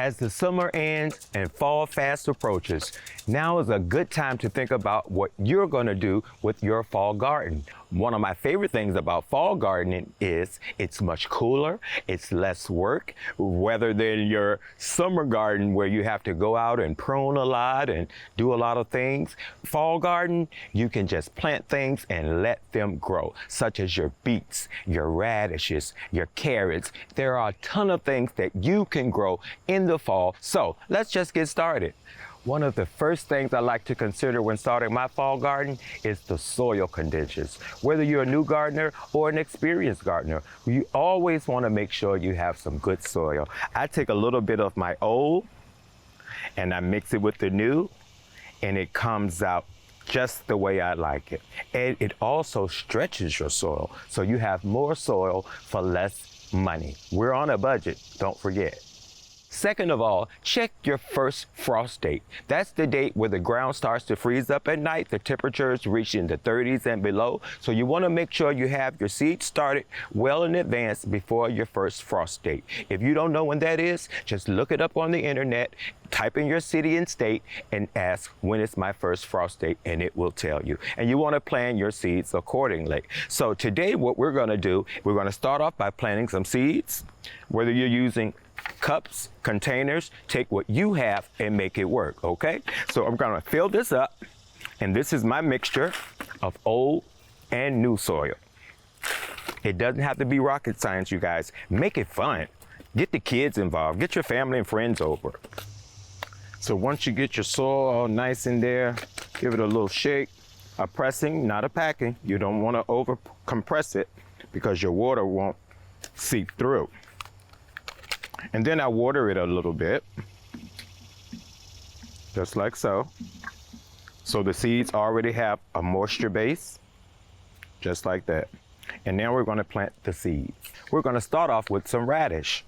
As the summer ends and fall fast approaches, now is a good time to think about what you're going to do with your fall garden. One of my favorite things about fall gardening is it's much cooler, it's less work, rather than your summer garden where you have to go out and prune a lot and do a lot of things. Fall garden, you can just plant things and let them grow, such as your beets, your radishes, your carrots. There are a ton of things that you can grow in the fall. So let's just get started. One of the first things I like to consider when starting my fall garden is the soil conditions. Whether you're a new gardener or an experienced gardener, you always want to make sure you have some good soil. I take a little bit of my old and I mix it with the new, and it comes out just the way I like it. And it also stretches your soil, so you have more soil for less money. We're on a budget, don't forget. Second of all, check your first frost date. That's the date where the ground starts to freeze up at night, the temperatures reach in the 30s and below. So you want to make sure you have your seeds started well in advance before your first frost date. If you don't know when that is, just look it up on the internet, type in your city and state, and ask when is my first frost date, and it will tell you. And you want to plan your seeds accordingly. So today what we're going to do, we're going to start off by planting some seeds. Whether you're using cups, containers, take what you have and make it work, okay? So I'm gonna fill this up, and this is my mixture of old and new soil. It doesn't have to be rocket science, you guys. Make it fun. Get the kids involved, get your family and friends over. So once you get your soil all nice in there, give it a little shake, a pressing, not a packing. You don't wanna over compress it because your water won't seep through. And then I water it a little bit, just like so. So the seeds already have a moisture base, just like that. And now we're gonna plant the seeds. We're gonna start off with some radish.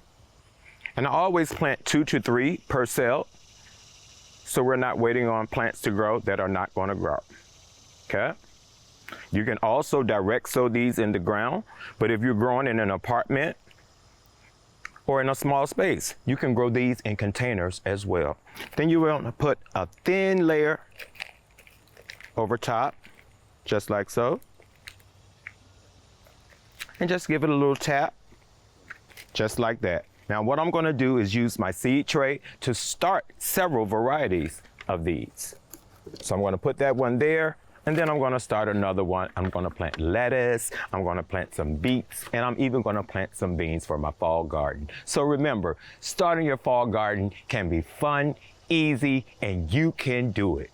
And I always plant 2 to 3 per cell, so we're not waiting on plants to grow that are not gonna grow, okay? You can also direct sow these in the ground, but if you're growing in an apartment, or in a small space, you can grow these in containers as well. Then you want to put a thin layer over top, just like so. And just give it a little tap, just like that. Now what I'm gonna do is use my seed tray to start several varieties of these. So I'm gonna put that one there, and then I'm gonna start another one. I'm gonna plant lettuce, I'm gonna plant some beets, and I'm even gonna plant some beans for my fall garden. So remember, starting your fall garden can be fun, easy, and you can do it.